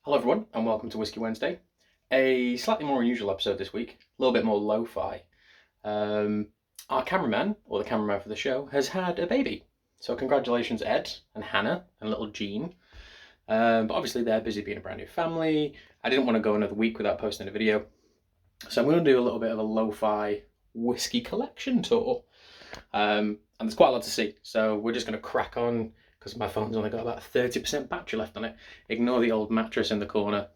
Hello everyone and welcome to Whisky Wednesday. A slightly more unusual episode this week, a little bit more lo-fi. Our cameraman, or the cameraman for the show, has had a baby. So congratulations Ed and Hannah and little Jean. But obviously they're busy being a brand new family. I didn't want to go another week without posting a video. So I'm going to do a little bit of a lo-fi whiskey collection tour. And there's quite a lot to see. So we're just going to crack on because my phone's only got about 30% battery left on it. Ignore the old mattress in the corner.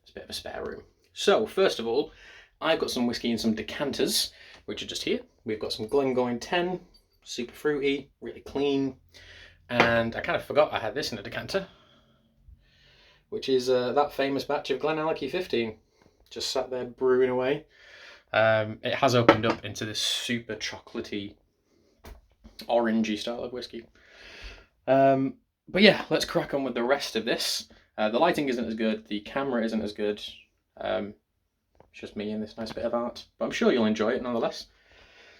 It's a bit of a spare room. So first of all, I've got some whiskey in some decanters, which are just here. We've got some Glengoyne 10, super fruity, really clean. And I kind of forgot I had this in a decanter, which is that famous batch of Glenallachie 15. Just sat there brewing away. It has opened up into this super chocolatey, orangey style of whiskey. But yeah, let's crack on with the rest of this. The lighting isn't as good, the camera isn't as good. It's just me and this nice bit of art, but I'm sure you'll enjoy it nonetheless.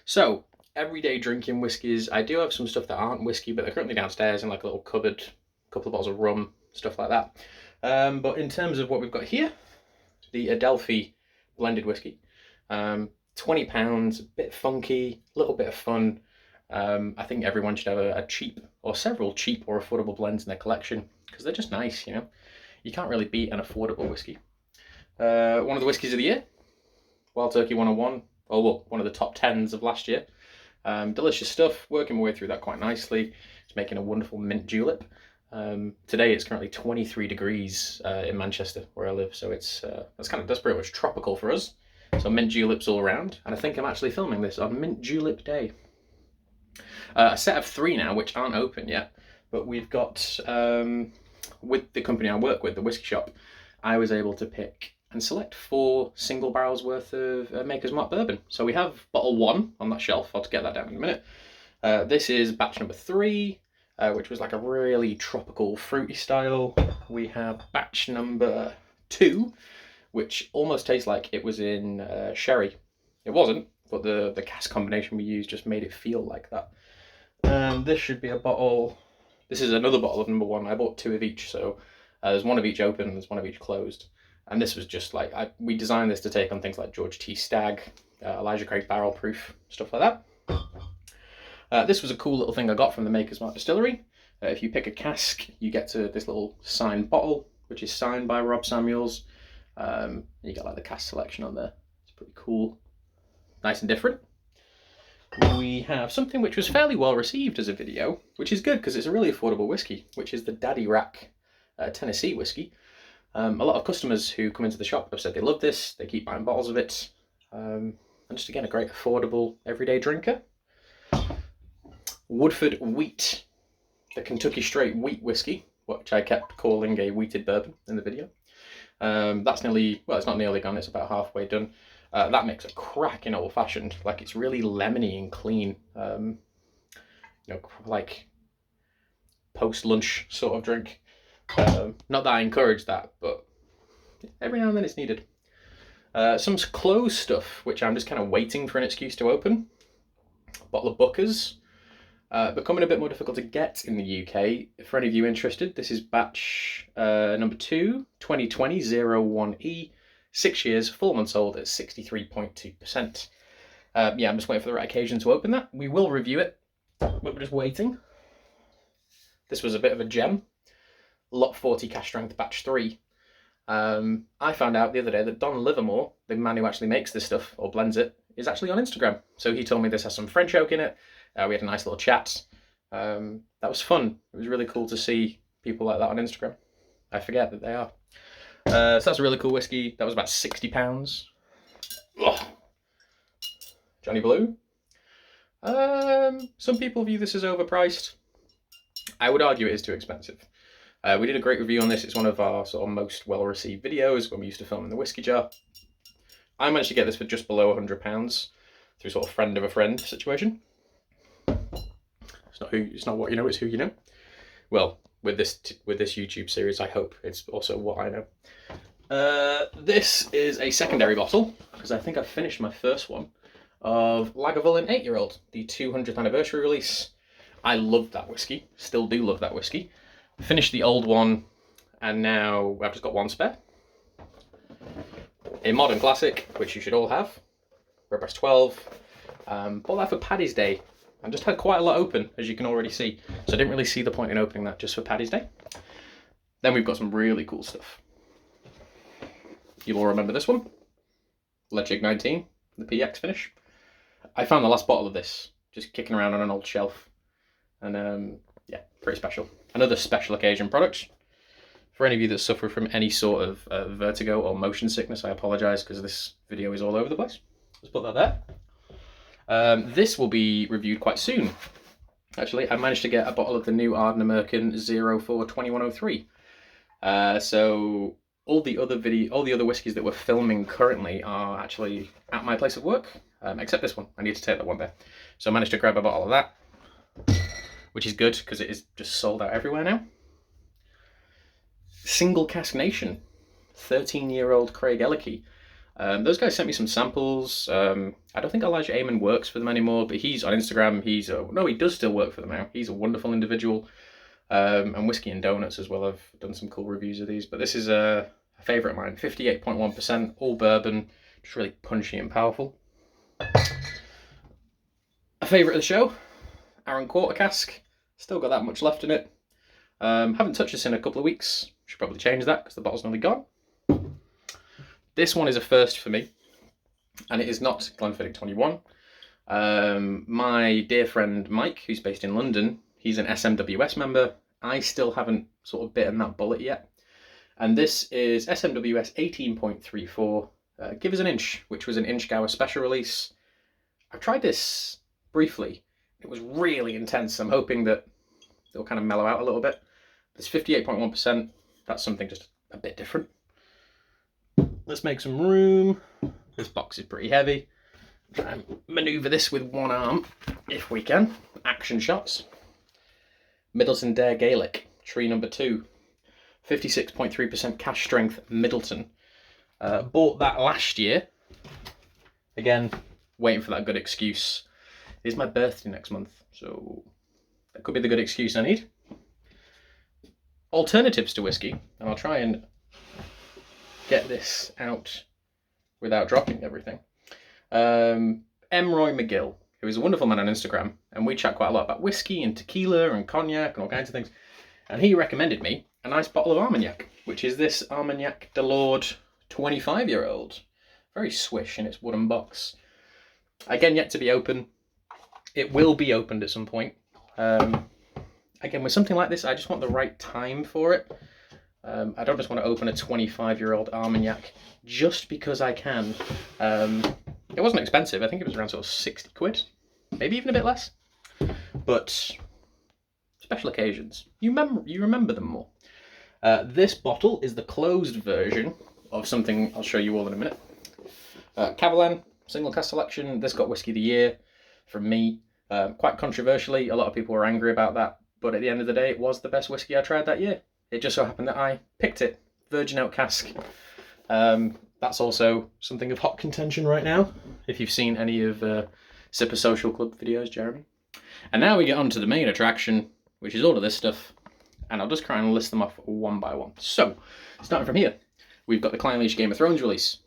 So, everyday drinking whiskies. I do have some stuff that aren't whiskey, but they're currently downstairs in like a little cupboard, a couple of bottles of rum, stuff like that. But in terms of what we've got here, the Adelphi blended whiskey. £20, a bit funky, a little bit of fun. I think everyone should have a cheap or several cheap or affordable blends in their collection because they're just nice, you know. You can't really beat an affordable whiskey. One of the whiskies of the year, Wild Turkey 101, or well, one of the top 10s of last year. Delicious stuff, working my way through that quite nicely. It's making a wonderful mint julep. Today it's currently 23 degrees in Manchester where I live, so that's pretty much tropical for us. So mint juleps all around, and I think I'm actually filming this on Mint Julep Day. A set of 3 now, which aren't open yet, but we've got, with the company I work with, the Whisky Shop, I was able to pick and select 4 single barrels worth of Maker's Mark bourbon. So we have bottle 1 on that shelf. I'll get that down in a minute. This is batch number 3, which was like a really tropical fruity style. We have batch number 2, which almost tastes like it was in sherry. It wasn't, but the cask combination we used just made it feel like that. This should be a bottle. This is another bottle of number 1. I bought 2 of each, so there's one of each open and there's one of each closed. And this was just like, we designed this to take on things like George T. Stagg, Elijah Craig barrel proof, stuff like that. This was a cool little thing I got from the Maker's Mark distillery. If you pick a cask, you get to this little signed bottle, which is signed by Rob Samuels. You got like the cask selection on there. It's pretty cool. Nice and different. We have something which was fairly well received as a video, which is good because it's a really affordable whiskey, which is the Daddy Rack Tennessee whiskey. A lot of customers who come into the shop have said they love this, they keep buying bottles of it, and just again a great affordable everyday drinker. Woodford Wheat, the Kentucky Straight Wheat whiskey, which I kept calling a wheated bourbon in the video. That's nearly, well, it's not nearly gone, it's about halfway done. That makes a cracking old fashioned, like it's really lemony and clean, you know, like post lunch sort of drink. Not that I encourage that, but every now and then it's needed. Some closed stuff, which I'm just kind of waiting for an excuse to open. A bottle of Booker's, becoming a bit more difficult to get in the UK. For any of you interested, this is batch number 2, 2020 01E. 6 years, 4 months old at 63.2%. Yeah, I'm just waiting for the right occasion to open that. We will review it, but we're just waiting. This was a bit of a gem. Lot 40 cash strength batch 3. I found out the other day that Don Livermore, the man who actually makes this stuff, or blends it, is actually on Instagram. So he told me this has some French oak in it. We had a nice little chat. That was fun. It was really cool to see people like that on Instagram. I forget that they are. So that's a really cool whiskey. That was about £60. Ugh. Johnny Blue. Some people view this as overpriced. I would argue it is too expensive. We did a great review on this. It's one of our sort of most well-received videos when we used to film in the whiskey jar. I managed to get this for just below £100 through sort of friend of a friend situation. It's not what you know, it's who you know. Well, with this YouTube series, I hope it's also what I know. This is a secondary bottle, because I think I finished my first one, of Lagavulin 8-year-old, the 200th anniversary release. I loved that whiskey, still do love that whiskey. Finished the old one and now I've just got one spare. A modern classic, which you should all have, Redbreast 12. Bought that for Paddy's Day, and just had quite a lot open, as you can already see. So I didn't really see the point in opening that just for Paddy's Day. Then we've got some really cool stuff. You'll all remember this one, Leipzig 19, the PX finish. I found the last bottle of this just kicking around on an old shelf, and yeah, pretty special. Another special occasion product. For any of you that suffer from any sort of vertigo or motion sickness, I apologise because this video is all over the place. Let's put that there. This will be reviewed quite soon. Actually, I managed to get a bottle of the new Ardner Merkin 04-2103. So all the other whiskies that we're filming currently are actually at my place of work, except this one. I need to take that one there. So I managed to grab a bottle of that, which is good because it is just sold out everywhere now. Single Cask Nation, 13-year-old Craig Ellicky. Those guys sent me some samples. I don't think Elijah Amon works for them anymore, but he's on Instagram. No, he does still work for them now. He's a wonderful individual. And Whiskey and Donuts as well. I've done some cool reviews of these, but this is a favourite of mine. 58.1%, all bourbon, just really punchy and powerful. A favourite of the show, Aaron Quarter Cask. Still got that much left in it. Haven't touched this in a couple of weeks. Should probably change that because the bottle's nearly gone. This one is a first for me, and it is not Glenfiddich 21. My dear friend Mike, who's based in London, he's an SMWS member. I still haven't sort of bitten that bullet yet. And this is SMWS 18.34, Give Us an Inch, which was an Inchgour special release. I've tried this briefly. It was really intense. I'm hoping that it'll kind of mellow out a little bit. It's 58.1%. That's something just a bit different. Let's make some room. This box is pretty heavy. Try and manoeuvre this with one arm, if we can. Action shots. Middleton Dare Gaelic, tree number 2. 56.3% cash strength Middleton. Bought that last year. Again, waiting for that good excuse. It is my birthday next month, so that could be the good excuse I need. Alternatives to whiskey, and I'll try and get this out without dropping everything. M. Roy McGill, who is a wonderful man on Instagram, and we chat quite a lot about whiskey and tequila and cognac and all kinds of things. And he recommended me a nice bottle of Armagnac, which is this Armagnac Delord 25-year-old. Very swish in its wooden box. Again, yet to be open. It will be opened at some point. Again, with something like this, I just want the right time for it. I don't just want to open a 25-year-old Armagnac just because I can. It wasn't expensive. I think it was around sort of 60 quid, maybe even a bit less. But special occasions, you remember them more. This bottle is the closed version of something I'll show you all in a minute. Cavalan single cask selection. This got Whiskey of the Year from me. Quite controversially, a lot of people were angry about that, but at the end of the day, it was the best whiskey I tried that year. It just so happened that I picked it. Virgin Oak cask. That's also something of hot contention right now, if you've seen any of Sipper Social Club videos, Jeremy. And now we get on to the main attraction, which is all of this stuff, and I'll just try and list them off one by one. So, starting from here, we've got the Klein Leach Game of Thrones release.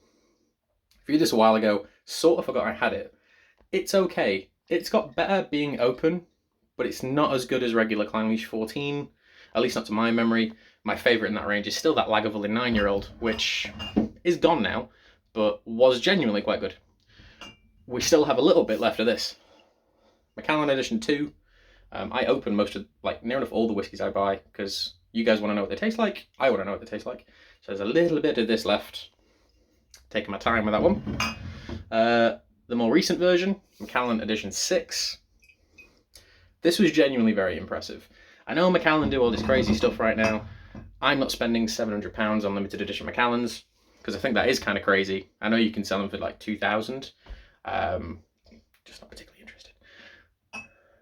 Reviewed this a while ago, sort of forgot I had it. It's okay. It's got better being open, but it's not as good as regular Klein Leach 14, at least not to my memory. My favourite in that range is still that Lagavulin 9-year-old, which is gone now, but was genuinely quite good. We still have a little bit left of this. Macallan Edition 2. I open most of, near enough all the whiskies I buy, because you guys want to know what they taste like, I want to know what they taste like. So there's a little bit of this left. Taking my time with that one. The more recent version, Macallan Edition 6. This was genuinely very impressive. I know Macallan do all this crazy stuff right now. I'm not spending £700 on limited edition Macallans, because I think that is kind of crazy. I know you can sell them for like 2,000. Just not particularly interested.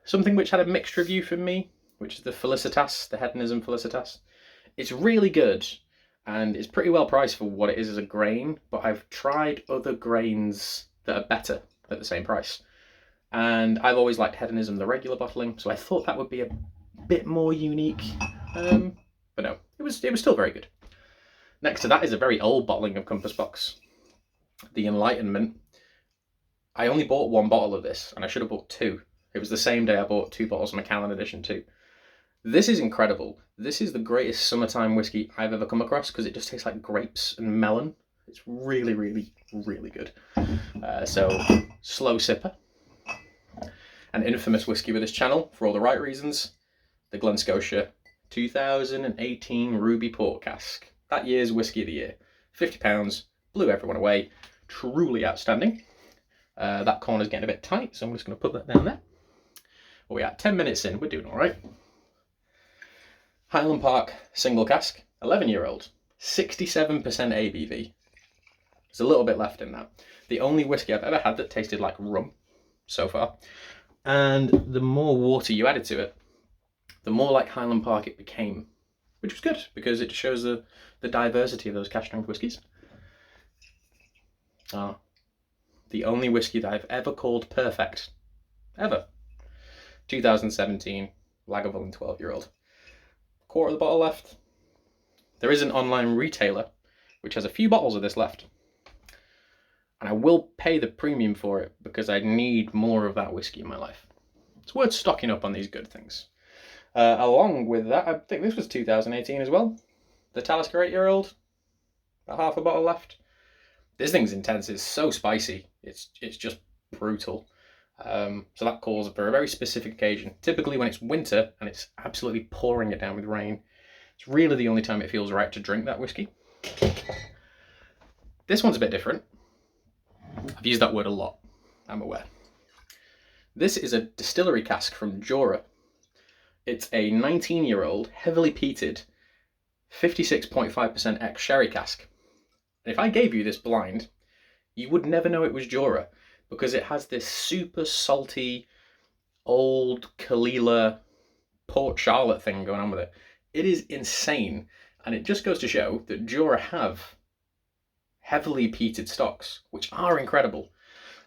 Something which had a mixed review from me, which is the Felicitas, the Hedonism Felicitas. It's really good, and it's pretty well priced for what it is as a grain, but I've tried other grains that are better at the same price. And I've always liked Hedonism, the regular bottling, so I thought that would be a bit more unique. But no, it it was still very good. Next to that is a very old bottling of Compass Box, the Enlightenment. I only bought one bottle of this, and I should have bought two. It was the same day I bought 2 bottles of Macallan Edition 2. This is incredible. This is the greatest summertime whiskey I've ever come across because it just tastes like grapes and melon. It's really, really, really good. So, slow sipper. An infamous whiskey with this channel, for all the right reasons. The Glen Scotia 2018 Ruby Port Cask. That year's Whiskey of the Year. £50, blew everyone away. Truly outstanding. That corner's getting a bit tight, so I'm just going to put that down there. What are we at? 10 minutes in, we're doing all right. Highland Park single cask, 11-year-old, 67% ABV. There's a little bit left in that. The only whiskey I've ever had that tasted like rum so far. And the more water you added to it, the more like Highland Park it became, which was good because it shows the diversity of those cask strength whiskies. The only whiskey that I've ever called perfect, ever. 2017 Lagavulin 12-year-old. Quarter of the bottle left. There is an online retailer which has a few bottles of this left. And I will pay the premium for it because I need more of that whiskey in my life. It's worth stocking up on these good things. Along with that, I think this was 2018 as well. The Talisker 8-year-old. About half a bottle left. This thing's intense. It's so spicy. It's just brutal. So that calls for a very specific occasion. Typically when it's winter and it's absolutely pouring it down with rain, it's really the only time it feels right to drink that whiskey. This one's a bit different. I've used that word a lot, I'm aware. This is a distillery cask from Jura. It's a 19-year-old, heavily peated, 56.5% ex-sherry cask. And if I gave you this blind, you would never know it was Jura because it has this super salty, old Kalila Port Charlotte thing going on with it. It is insane, and it just goes to show that Jura have heavily peated stocks, which are incredible.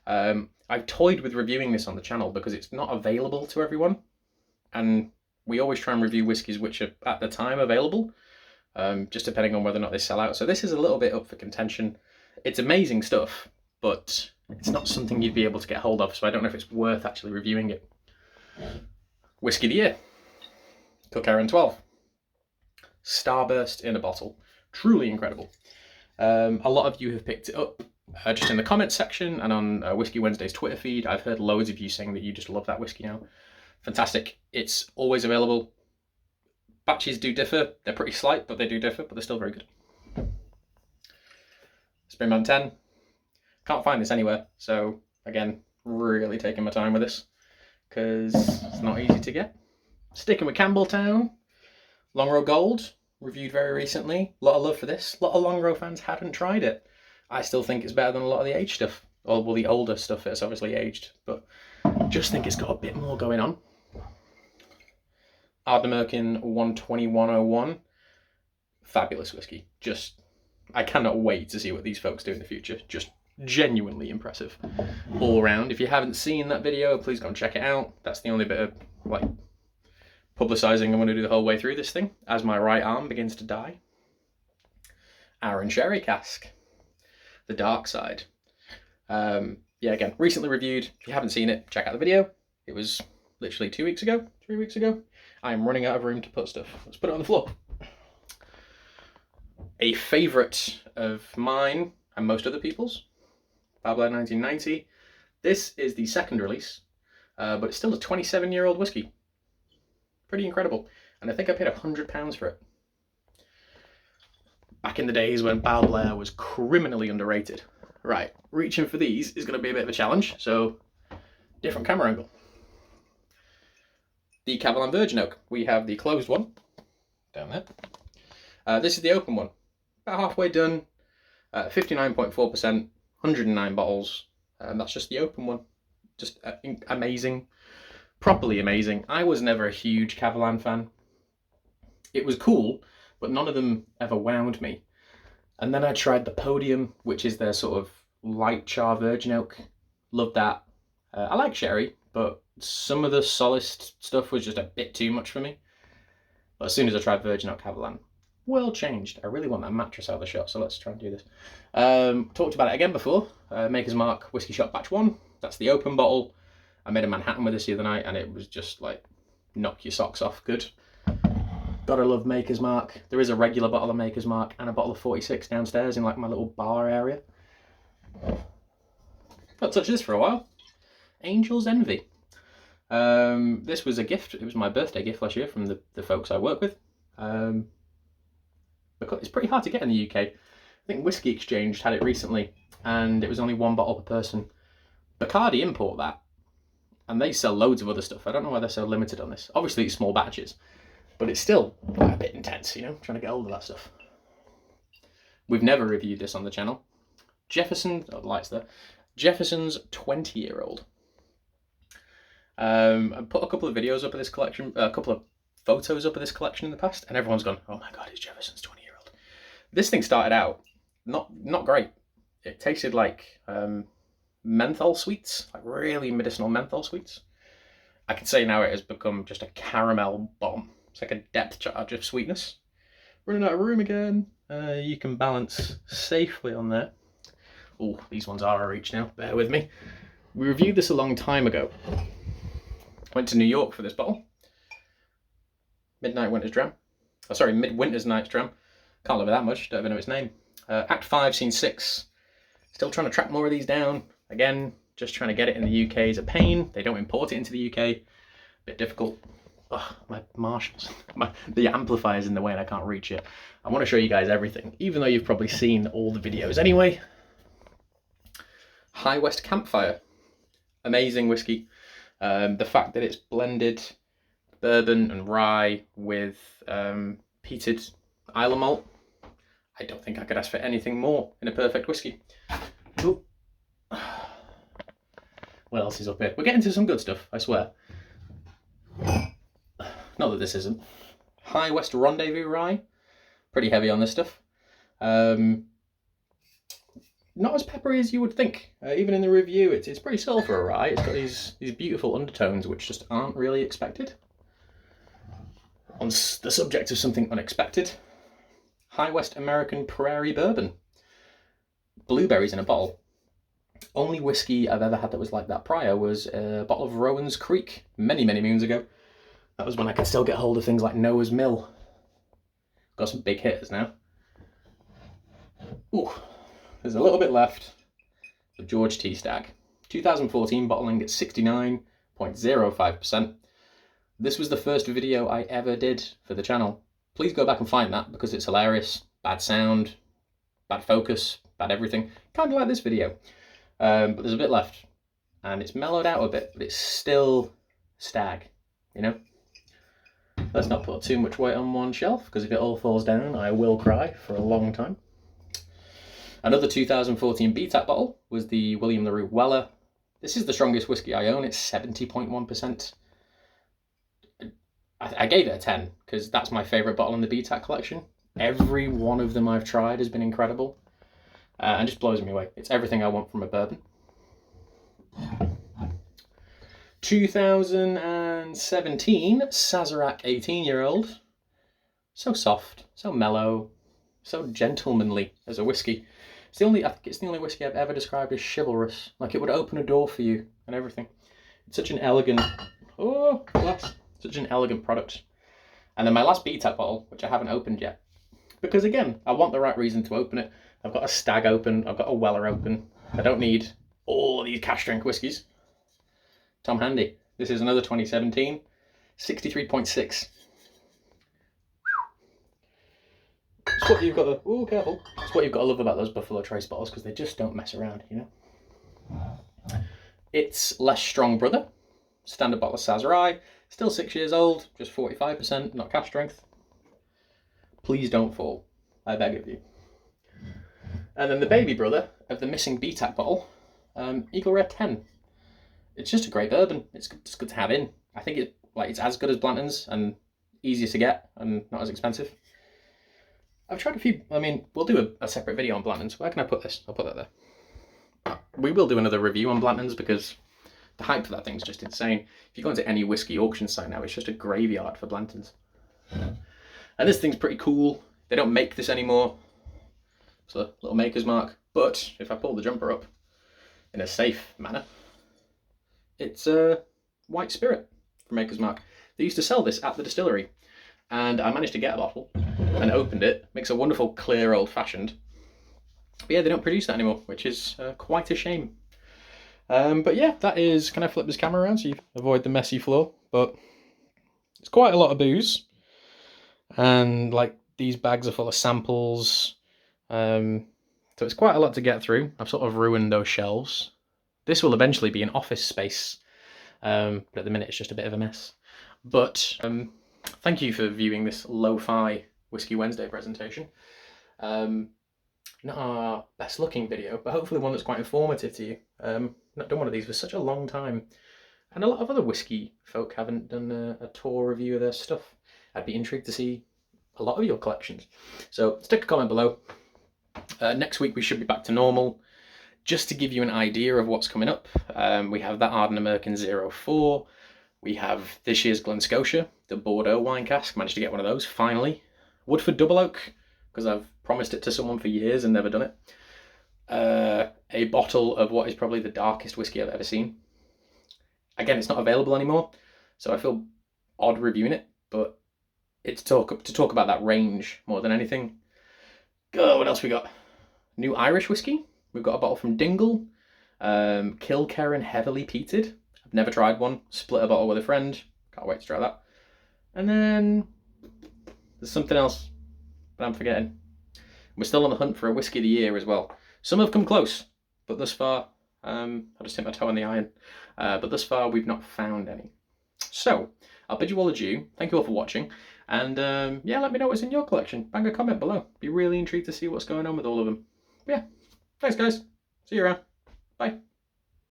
I've toyed with reviewing this on the channel because it's not available to everyone, and we always try and review whiskies which are at the time available, just depending on whether or not they sell out. So this is a little bit up for contention. It's amazing stuff, but it's not something you'd be able to get hold of, so I don't know if it's worth actually reviewing it. Whiskey of the Year, Kilkerran 12. Starburst in a bottle. Truly incredible. A lot of you have picked it up just in the comments section and on Whiskey Wednesday's Twitter feed. I've heard loads of you saying that you just love that whiskey now. Fantastic. It's always available. Batches do differ. They're pretty slight, but they do differ, but they're still very good. Springman 10. Can't find this anywhere, so again, really taking my time with this because it's not easy to get. Sticking with Campbelltown, Longrow Gold, reviewed very recently. A lot of love for this. A lot of Longrow fans hadn't tried it. I still think it's better than a lot of the aged stuff. Or, well, the older stuff that's obviously aged, but just think it's got a bit more going on. Ardnamurchan 12101. Fabulous whiskey. Just, I cannot wait to see what these folks do in the future. Just genuinely impressive all around. If you haven't seen that video, please go and check it out. That's the only bit of like publicising I'm going to do the whole way through this thing as my right arm begins to die. Aaron Sherry cask, the dark side. Yeah, again, recently reviewed. If you haven't seen it, check out the video. It was literally 2 weeks ago, 3 weeks ago. I am running out of room to put stuff. Let's put it on the floor. A favourite of mine and most other people's, Babler 1990. This is the second release, but it's still a 27-year-old whiskey. Pretty incredible. And I think I paid £100 for it. Back in the days when Balblair was criminally underrated. Right, reaching for these is going to be a bit of a challenge, so different camera angle. The Cavallan Virgin Oak. We have the closed one, down there. This is the open one. About halfway done, 59.4%, 109 bottles. That's just the open one. Just amazing. Properly amazing. I was never a huge Cavallan fan. It was cool, but none of them ever wowed me. And then I tried the Podium, which is their sort of light char virgin oak. Loved that. I like sherry, but some of the Solace stuff was just a bit too much for me. But as soon as I tried virgin oak Cavallan, world changed. I really want that mattress out of the shot, so let's try and do this. Talked about it again before. Maker's Mark Whiskey Shot Batch 1. That's the open bottle. I made a Manhattan with this the other night, and it was just like, knock your socks off good. Gotta love Maker's Mark. There is a regular bottle of Maker's Mark and a bottle of 46 downstairs in like my little bar area. I'll touch this for a while. Angel's Envy. This was a gift. It was my birthday gift last year from the folks I work with. Because it's pretty hard to get in the UK. I think Whisky Exchange had it recently, and it was only one bottle per person. Bacardi import that, and they sell loads of other stuff. I don't know why they're so limited on this. Obviously, it's small batches, but it's still quite a bit intense, you know, trying to get hold of that stuff. We've never reviewed this on the channel. Jefferson's 20-year-old. I put a couple of videos up of this collection, a couple of photos up of this collection in the past, and everyone's gone, oh my god, it's Jefferson's 20-year-old. This thing started out not great. It tasted like menthol sweets, like really medicinal menthol sweets. I can say now it has become just a caramel bomb. It's like a depth charge of sweetness. Running out of room again. You can balance safely on there. Oh, these ones are a reach now, bear with me. We reviewed this a long time ago. Went to New York for this bottle. Midwinter's Night's Dram. Can't live with that much, don't even know its name. Act 5, Scene 6. Still trying to track more of these down. Again, just trying to get it in the UK is a pain. They don't import it into the UK. Bit difficult. Ugh, my Marshalls. The amplifier's in the way and I can't reach it. I want to show you guys everything, even though you've probably seen all the videos anyway. High West Campfire. Amazing whiskey. The fact that it's blended bourbon and rye with peated Islay malt, I don't think I could ask for anything more in a perfect whiskey. Ooh. What else is up here? We're getting to some good stuff, I swear. Not that this isn't. High West Rendezvous Rye. Pretty heavy on this stuff. Not as peppery as you would think. Even in the review, it's pretty subtle for a rye. It's got these beautiful undertones which just aren't really expected. On the subject of something unexpected, High West American Prairie Bourbon. Blueberries in a bottle. Only whiskey I've ever had that was like that prior was a bottle of Rowan's Creek many moons ago. That was when I could still get hold of things like Noah's Mill. Got some big hitters now. Ooh, there's a little bit left. The George T. Stagg. 2014 bottling at 69.05%. This was the first video I ever did for the channel. Please go back and find that because it's hilarious. Bad sound, bad focus, bad everything. Kind of like this video. But there's a bit left. And it's mellowed out a bit, but it's still Stagg, you know? Let's not put too much weight on one shelf because if it all falls down, I will cry for a long time. Another 2014 BTAC bottle was the William LaRue Weller. This is the strongest whiskey I own. It's 70.1%. I gave it a 10 because that's my favourite bottle in the BTAC collection. Every one of them I've tried has been incredible and just blows me away. It's everything I want from a bourbon. 2017 Sazerac 18-year-old. So soft, so mellow, so gentlemanly as a whiskey. I think it's the only whiskey I've ever described as chivalrous. Like it would open a door for you and everything. It's such an elegant, such an elegant product. And then my last BTAC bottle, which I haven't opened yet. Because again, I want the right reason to open it. I've got a Stagg open, I've got a Weller open. I don't need all of these cash drink whiskies. Tom Handy. This is another 2017, 63.6. It's what you've got to, oh careful. It's what you've got to love about those Buffalo Trace bottles because they just don't mess around, you know. It's less strong brother. Standard bottle of Sazerac. Still 6 years old, just 45%, not cash strength. Please don't fall, I beg of you. And then the baby brother of the missing BTAC bottle, Eagle Rare 10. It's just a great bourbon. It's good to have in. I think it's as good as Blanton's and easier to get and not as expensive. I've tried a few. I mean, we'll do a separate video on Blanton's. Where can I put this? I'll put that there. We will do another review on Blanton's because the hype for that thing's just insane. If you go into any whiskey auction site now, it's just a graveyard for Blanton's. And this thing's pretty cool. They don't make this anymore. It's a little maker's mark. But if I pull the jumper up in a safe manner, it's a white spirit from Maker's Mark. They used to sell this at the distillery, and I managed to get a bottle and opened it. Makes a wonderful clear old fashioned. But yeah, they don't produce that anymore, which is quite a shame. But yeah, that is. Can I flip this camera around so you avoid the messy floor? But it's quite a lot of booze, and like these bags are full of samples. So it's quite a lot to get through. I've sort of ruined those shelves. This will eventually be an office space, but at the minute it's just a bit of a mess. But thank you for viewing this lo-fi Whiskey Wednesday presentation. Not our best looking video, but hopefully one that's quite informative to you. Not done one of these for such a long time, and a lot of other whiskey folk haven't done a tour review of their stuff. I'd be intrigued to see a lot of your collections. So stick a comment below. Next week we should be back to normal. Just to give you an idea of what's coming up, we have that Arden American 04. We have this year's Glen Scotia, the Bordeaux wine cask. Managed to get one of those, finally. Woodford Double Oak, because I've promised it to someone for years and never done it. A bottle of what is probably the darkest whiskey I've ever seen. Again, it's not available anymore, so I feel odd reviewing it, but it's to talk about that range more than anything. Oh, what else we got? New Irish whiskey. We've got a bottle from Dingle, Kilkerran Heavily Peated. I've never tried one. Split a bottle with a friend. Can't wait to try that. And then there's something else, but I'm forgetting. We're still on the hunt for a whiskey of the year as well. Some have come close, but thus far, I'll just hit my toe in the iron. But thus far, we've not found any. So I'll bid you all adieu. Thank you all for watching. And yeah, let me know what's in your collection. Bang a comment below. Be really intrigued to see what's going on with all of them. But yeah. Thanks, guys. See you around. Bye.